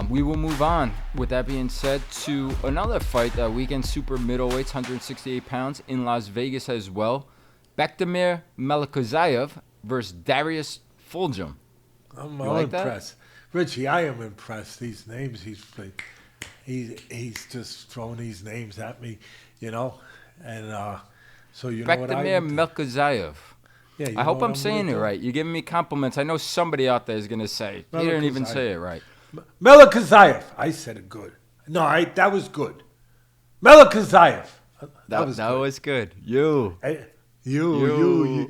We will move on, with that being said, to another fight, weekend super middleweights, 168 pounds, in Las Vegas as well. Bektemir Melikuziev versus Darius Fulghum. I'm like impressed. Richie, I am impressed. These names he's just throwing these names at me, and so you know what Bektemir Melikuziev. Yeah, I hope I'm saying it right. You're giving me compliments. I know somebody out there is going to say. He didn't even say it right. Melikuziev. I said it good. No, that was good. Melikuziev. That was good. You. You,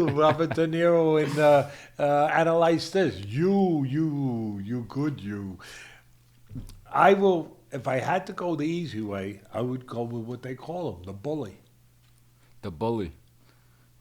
Robert De Niro, and analyze this. You good, you. I will, if I had to go the easy way, I would go with what they call him, the bully. The bully.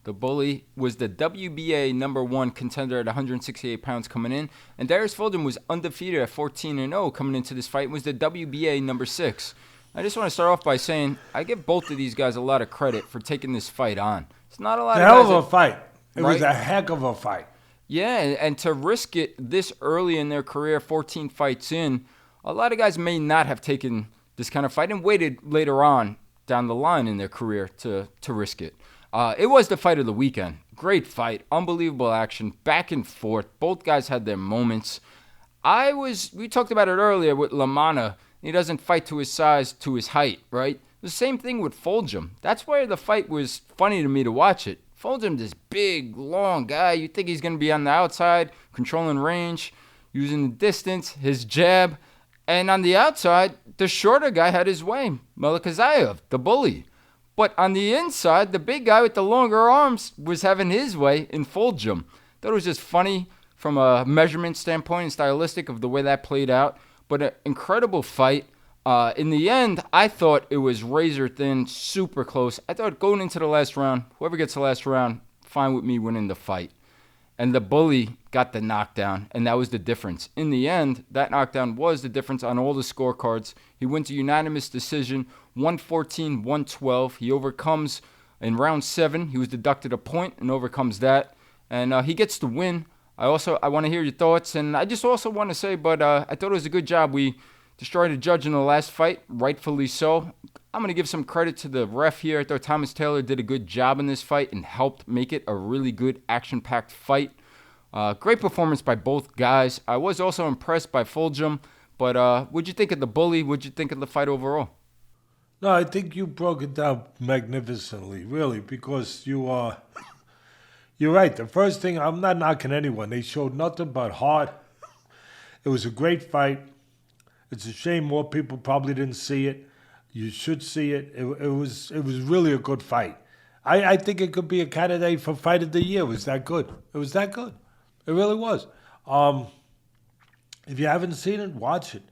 The bully was the WBA #1 contender at 168 pounds coming in, and Darius Fulghum was undefeated at 14-0 coming into this fight, and was the WBA #6. I just want to start off by saying I give both of these guys a lot of credit for taking this fight on. It's not a lot of guys. Hell of a fight. It was a heck of a fight. Yeah, and to risk it this early in their career, 14 fights in, a lot of guys may not have taken this kind of fight and waited later on down the line in their career to risk it. It was the fight of the weekend. Great fight, unbelievable action, back and forth. Both guys had their moments. We talked about it earlier with LaManna. He doesn't fight to his size, to his height, right? The same thing with Fulghum. That's why the fight was funny to me to watch it. Fulghum, this big, long guy. You think he's going to be on the outside, controlling range, using the distance, his jab. And on the outside, the shorter guy had his way, Melikuziev, the bully. But on the inside, the big guy with the longer arms was having his way in Fulghum. Thought it was just funny from a measurement standpoint and stylistic of the way that played out. But an incredible fight. In the end, I thought it was razor thin, super close. I thought going into the last round, whoever gets the last round, fine with me winning the fight. And the bully got the knockdown, and that was the difference. In the end, that knockdown was the difference on all the scorecards. He wins a unanimous decision, 114-112. He overcomes in round 7. He was deducted a point and overcomes that. And he gets the win. I want to hear your thoughts. And I just also want to say, I thought it was a good job. We destroyed a judge in the last fight, rightfully so. I'm going to give some credit to the ref here. I thought Thomas Taylor did a good job in this fight and helped make it a really good action-packed fight. Great performance by both guys. I was also impressed by Fulghum. But what'd you think of the bully? What'd you think of the fight overall? No, I think you broke it down magnificently, really, because you're right. The first thing, I'm not knocking anyone. They showed nothing but heart. It was a great fight. It's a shame more people probably didn't see it. You should see it. It was really a good fight. I think it could be a candidate for Fight of the Year. It was that good. It was that good. It really was. If you haven't seen it, watch it.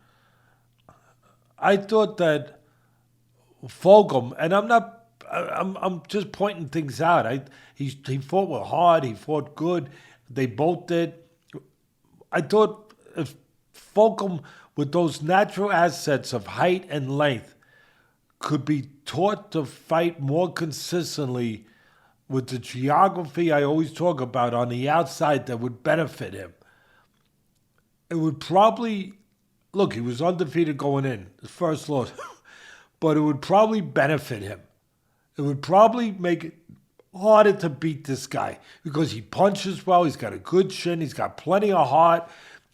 I thought that Fulghum, and I'm just pointing things out. He fought with heart. He fought good. They both did. I thought if Fulghum, with those natural assets of height and length, could be taught to fight more consistently with the geography I always talk about on the outside that would benefit him. It would probably, look, he was undefeated going in, his first loss, but it would probably benefit him. It would probably make it harder to beat this guy because he punches well, he's got a good chin, he's got plenty of heart,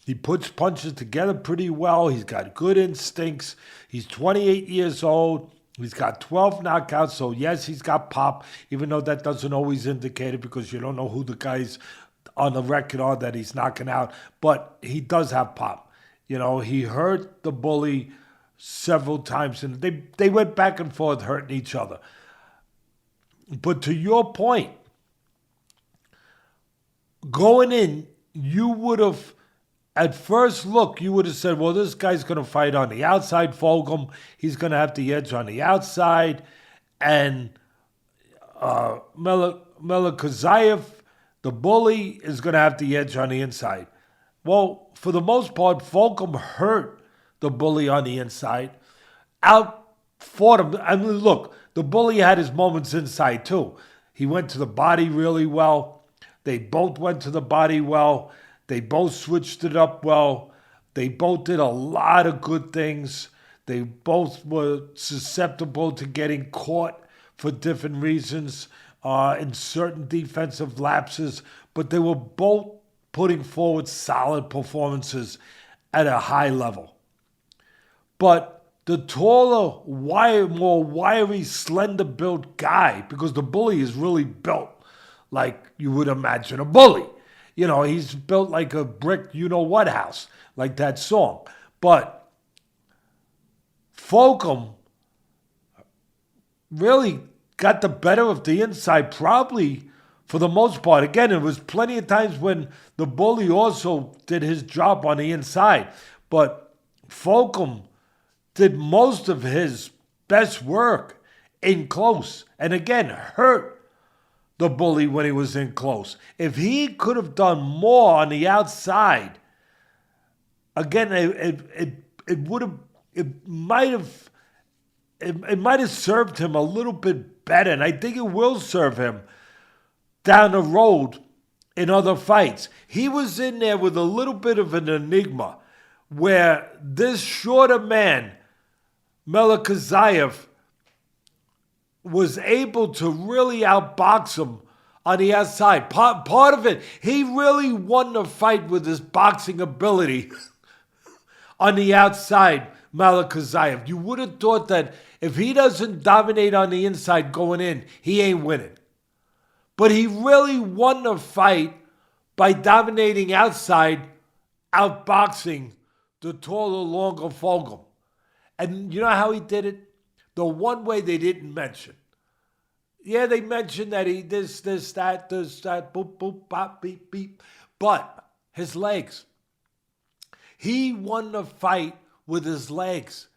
he puts punches together pretty well, he's got good instincts, he's 28 years old, he's got 12 knockouts, so yes, he's got pop, even though that doesn't always indicate it because you don't know who the guys on the record are that he's knocking out, but he does have pop. He hurt the bully several times, and they went back and forth hurting each other. But to your point, going in, you would have, at first look, you would have said, well, this guy's going to fight on the outside, Fulghum. He's going to have the edge on the outside. And Melikuziev, the bully, is going to have the edge on the inside. Well, for the most part, Fulghum hurt the bully on the inside, outfought him. I mean, look, the bully had his moments inside too. He went to the body really well. They both went to the body well. They both switched it up well. They both did a lot of good things. They both were susceptible to getting caught for different reasons in certain defensive lapses, but they were both putting forward solid performances at a high level. But the taller, more wiry, slender-built guy, because the bully is really built like you would imagine a bully. You know, he's built like a brick you-know-what house, like that song. But Fulghum really got the better of the inside, probably for the most part. Again, it was plenty of times when the bully also did his job on the inside. But Fulghum did most of his best work in close. And again, hurt the bully when he was in close. If he could have done more on the outside, again, it might have served him a little bit better, and I think it will serve him down the road in other fights. He was in there with a little bit of an enigma, where this shorter man, Melikuziev, was able to really outbox him on the outside. Part of it, he really won the fight with his boxing ability on the outside, Melikuziev. You would have thought that if he doesn't dominate on the inside going in, he ain't winning. But he really won the fight by dominating outside, outboxing the taller, longer Fulghum. And you know how he did it? The one way they didn't mention. Yeah, they mentioned that he this, that, boop, boop, bop, beep, beep. But his legs. He won the fight with his legs.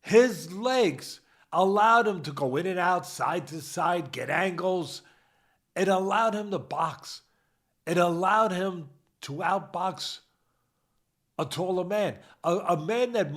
His legs allowed him to go in and out, side to side, get angles. It allowed him to box. It allowed him to outbox a taller man. A man that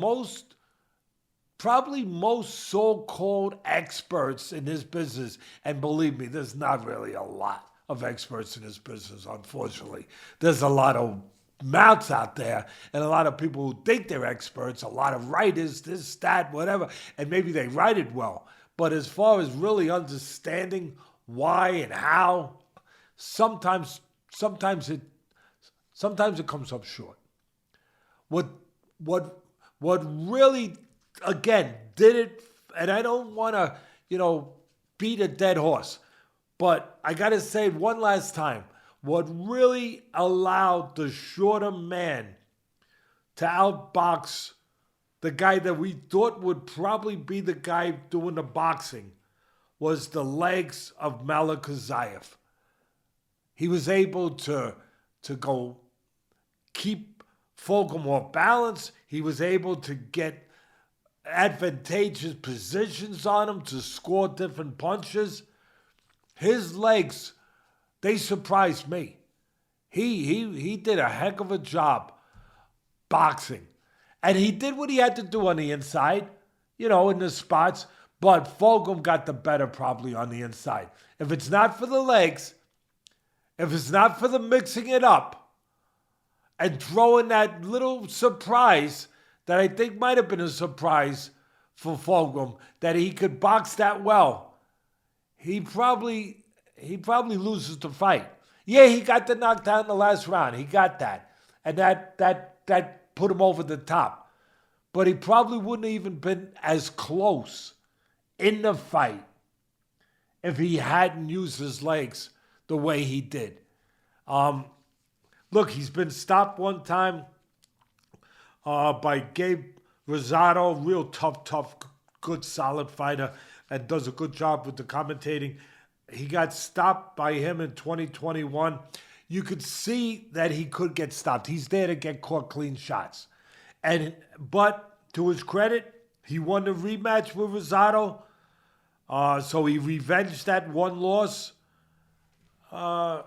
probably most so-called experts in this business, and believe me, there's not really a lot of experts in this business, unfortunately. There's a lot of mouths out there and a lot of people who think they're experts, a lot of writers, this, that, whatever, and maybe they write it well. But as far as really understanding why and how, sometimes it comes up short. What really, again, did it, and I don't want to, beat a dead horse, but I got to say it one last time. What really allowed the shorter man to outbox the guy that we thought would probably be the guy doing the boxing was the legs of Melikuziev. He was able to go keep Fulghum off balance. He was able to get advantageous positions on him to score different punches. His legs, they surprised me. He did a heck of a job boxing. And he did what he had to do on the inside, in the spots. But Fulghum got the better probably on the inside. If it's not for the legs, if it's not for the mixing it up and throwing that little surprise that I think might have been a surprise for Fulghum, that he could box that well, he probably loses the fight. Yeah, he got the knockdown in the last round. He got that. And that put him over the top. But he probably wouldn't have even been as close in the fight if he hadn't used his legs the way he did. Look, he's been stopped one time by Gabe Rosado, real tough, good, solid fighter, and does a good job with the commentating. He got stopped by him in 2021. You could see that he could get stopped. He's there to get caught clean shots. But to his credit, he won the rematch with Rosado. So he revenged that one loss. Yeah,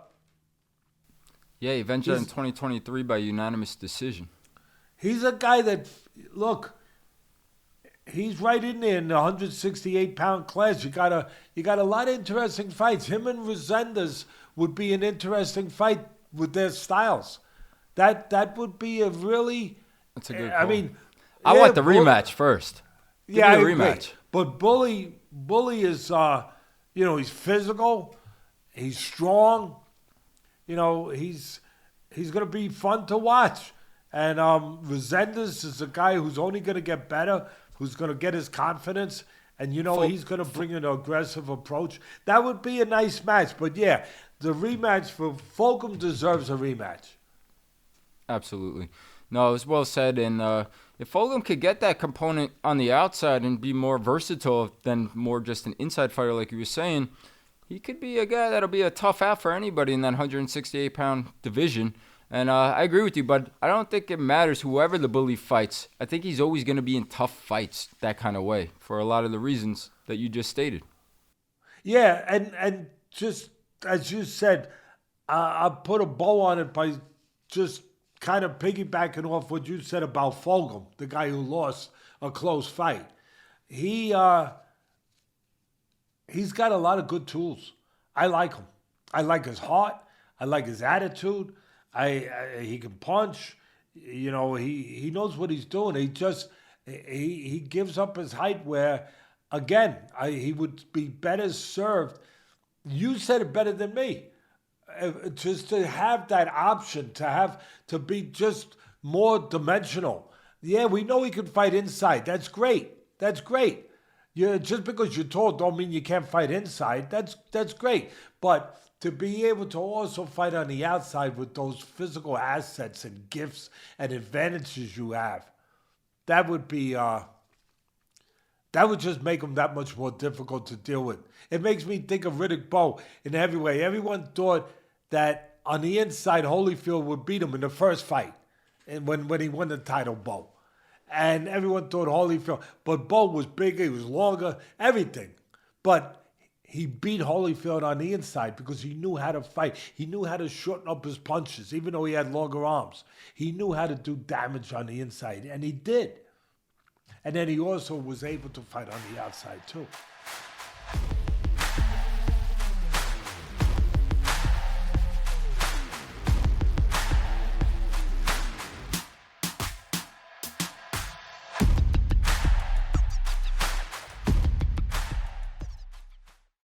he avenged that in 2023 by unanimous decision. He's a guy that, look, he's right in there in the 168-pound class. You got a lot of interesting fights. Him and Resendez would be an interesting fight with their styles. That would be a really That's a good I call. mean, I want the rematch first. Give Yeah, me I the agree. rematch. But Bully is, he's physical, he's strong, he's going to be fun to watch. And Resendez is a guy who's only going to get better, who's going to get his confidence, and he's going to bring an aggressive approach. That would be a nice match. But yeah, the rematch for Fulghum deserves a rematch. Absolutely. No, it was well said. And if Fulghum could get that component on the outside and be more versatile than more just an inside fighter, like you were saying, he could be a guy that'll be a tough out for anybody in that 168-pound division. And I agree with you, but I don't think it matters whoever the Bully fights. I think he's always going to be in tough fights that kind of way for a lot of the reasons that you just stated. Yeah, and just as you said, I'll put a bow on it by just kind of piggybacking off what you said about Fulghum, the guy who lost a close fight. He's got a lot of good tools. I like him. I like his heart. I like his attitude. He can punch. He knows what he's doing. He gives up his height where, again, he would be better served. You said it better than me. Just to have that option, to be just more dimensional. Yeah, we know he can fight inside. That's great. Just because you're tall don't mean you can't fight inside. That's great. But to be able to also fight on the outside with those physical assets and gifts and advantages you have, that would just make him that much more difficult to deal with. It makes me think of Riddick Bowe in heavyweight. Everyone thought that on the inside, Holyfield would beat him in the first fight, and when he won the title, Bowe. And everyone thought Holyfield, but Bowe was bigger, he was longer, everything. But he beat Holyfield on the inside because he knew how to fight. He knew how to shorten up his punches, even though he had longer arms. He knew how to do damage on the inside, and he did. And then he also was able to fight on the outside, too.